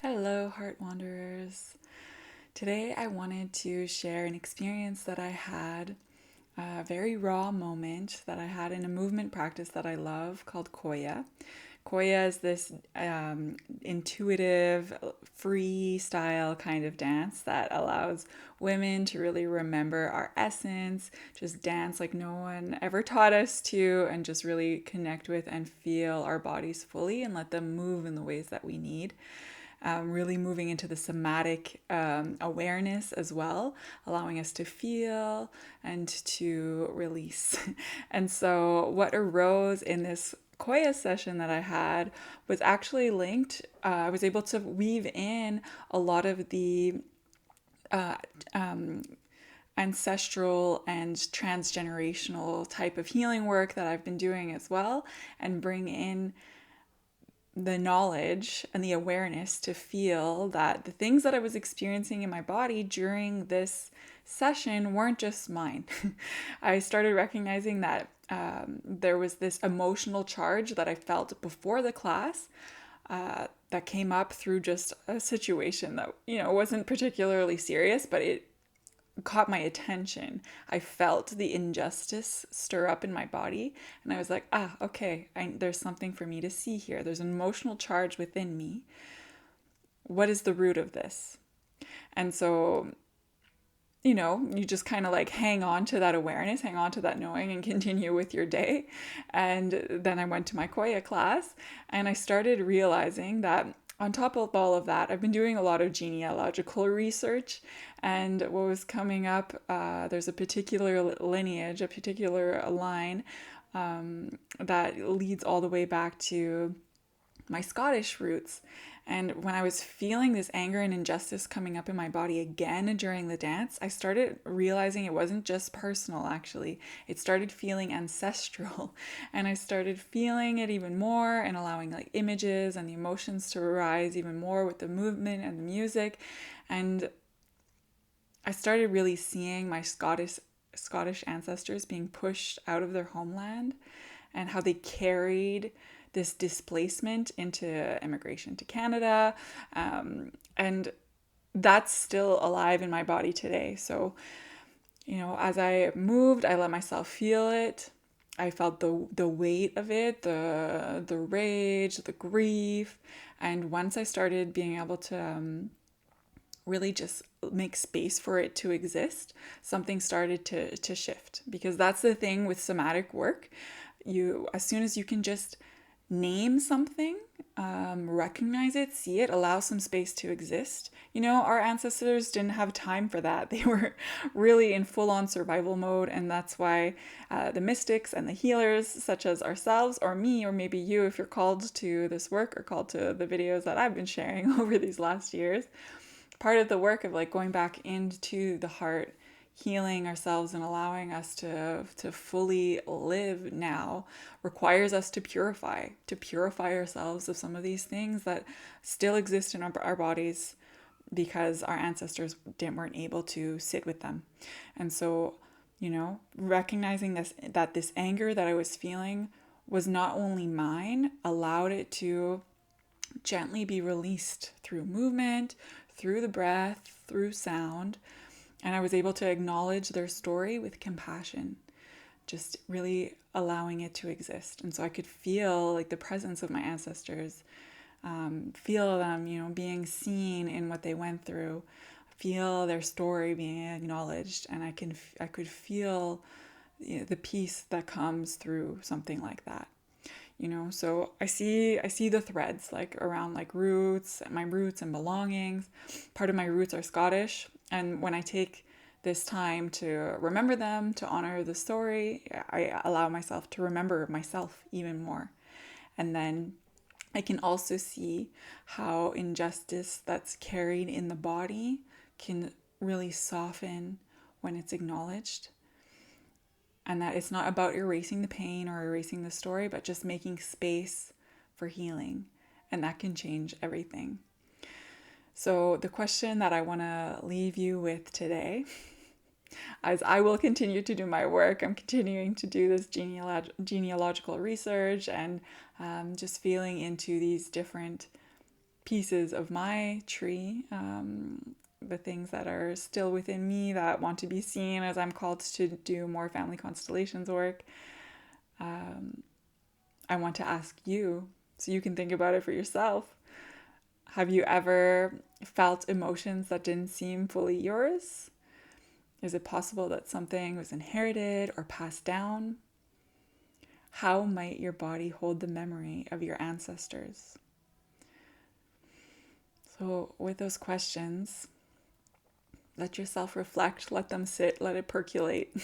Hello, Heart Wanderers. Today I wanted to share an experience that I had, a very raw moment that I had in a movement practice that I love called Qoya. Qoya is this intuitive, freestyle kind of dance that allows women to really remember our essence, just dance like no one ever taught us to, and just really connect with and feel our bodies fully and let them move in the ways that we need. Really moving into the somatic awareness as well, allowing us to feel and to release. And so, what arose in this Qoya session that I had was actually linked. I was able to weave in a lot of the uh, um, ancestral and transgenerational type of healing work that I've been doing as well, and bring in the knowledge and the awareness to feel that the things that I was experiencing in my body during this session weren't just mine. I started recognizing that there was this emotional charge that I felt before the class that came up through just a situation that, wasn't particularly serious, but it caught my attention. I felt the injustice stir up in my body, and I was like, okay, there's something for me to see here. There's an emotional charge within me. What is the root of this? And so, you just kind of like hang on to that awareness, hang on to that knowing, and continue with your day. And then I went to my Qoya class, and I started realizing that on top of all of that, I've been doing a lot of genealogical research, and what was coming up, there's a particular lineage, a particular line that leads all the way back to my Scottish roots. And when I was feeling this anger and injustice coming up in my body again during the dance, I started realizing it wasn't just personal, actually. It started feeling ancestral. And I started feeling it even more and allowing like images and the emotions to arise even more with the movement and the music. And I started really seeing my Scottish ancestors being pushed out of their homeland and how they carried this displacement into immigration to Canada. And that's still alive in my body today. So, as I moved, I let myself feel it. I felt the weight of it, the rage, the grief. And once I started being able to really just make space for it to exist, something started to shift. Because that's the thing with somatic work. As soon as you can just name something, recognize it, see it, allow some space to exist. Our ancestors didn't have time for that. They were really in full-on survival mode, and that's why the mystics and the healers, such as ourselves or me, or maybe you, if you're called to this work or called to the videos that I've been sharing over these last years, part of the work of like going back into the heart, healing ourselves and allowing us to fully live now requires us to purify ourselves of some of these things that still exist in our bodies because our ancestors weren't able to sit with them. And so, recognizing that this anger that I was feeling was not only mine, allowed it to gently be released through movement, through the breath, through sound. And I was able to acknowledge their story with compassion, just really allowing it to exist. And so I could feel like the presence of my ancestors, feel them, being seen in what they went through, feel their story being acknowledged. And I could feel the peace that comes through something like that. So I see the threads like around like my roots and belongings. Part of my roots are Scottish, and when I take this time to remember them, to honor the story, I allow myself to remember myself even more. And then I can also see how injustice that's carried in the body can really soften when it's acknowledged, and that it's not about erasing the pain or erasing the story, but just making space for healing. And that can change everything. So the question that I want to leave you with today, as I will continue to do my work, I'm continuing to do this genealogical research and just feeling into these different pieces of my tree, the things that are still within me that want to be seen as I'm called to do more family constellations work. I want to ask you, so you can think about it for yourself. Have you ever felt emotions that didn't seem fully yours? Is it possible that something was inherited or passed down? How might your body hold the memory of your ancestors? So, with those questions, let yourself reflect, let them sit, let it percolate.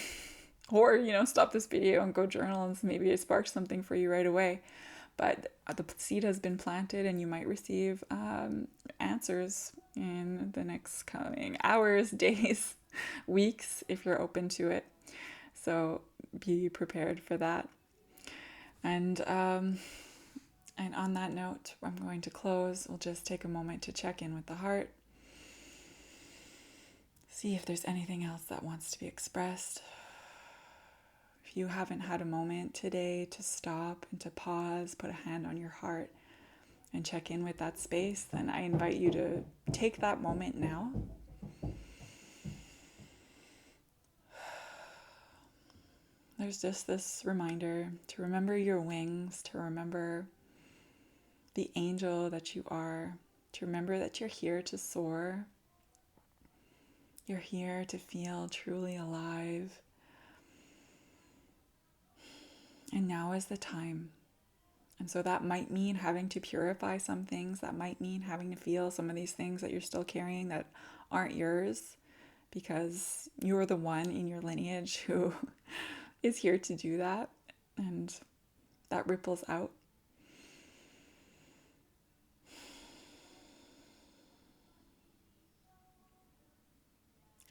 Or, stop this video and go journal, and maybe it sparks something for you right away. But the seed has been planted, and you might receive answers in the next coming hours, days, weeks, if you're open to it. So be prepared for that. And on that note, I'm going to close. We'll just take a moment to check in with the heart. See if there's anything else that wants to be expressed. If you haven't had a moment today to stop and to pause, put a hand on your heart and check in with that space, then I invite you to take that moment now. There's just this reminder to remember your wings, to remember the angel that you are, to remember that you're here to soar. You're here to feel truly alive. And now is the time. And so that might mean having to purify some things. That might mean having to feel some of these things that you're still carrying that aren't yours, because you're the one in your lineage who is here to do that. And that ripples out.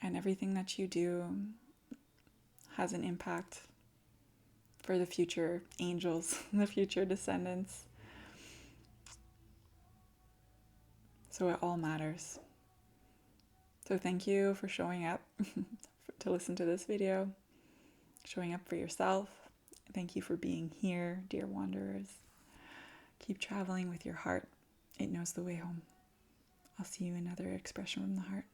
And everything that you do has an impact for the future angels, the future descendants. So it all matters. So thank you for showing up to listen to this video, showing up for yourself. Thank you for being here, dear wanderers. Keep traveling with your heart. It knows the way home. I'll see you in another expression from the heart.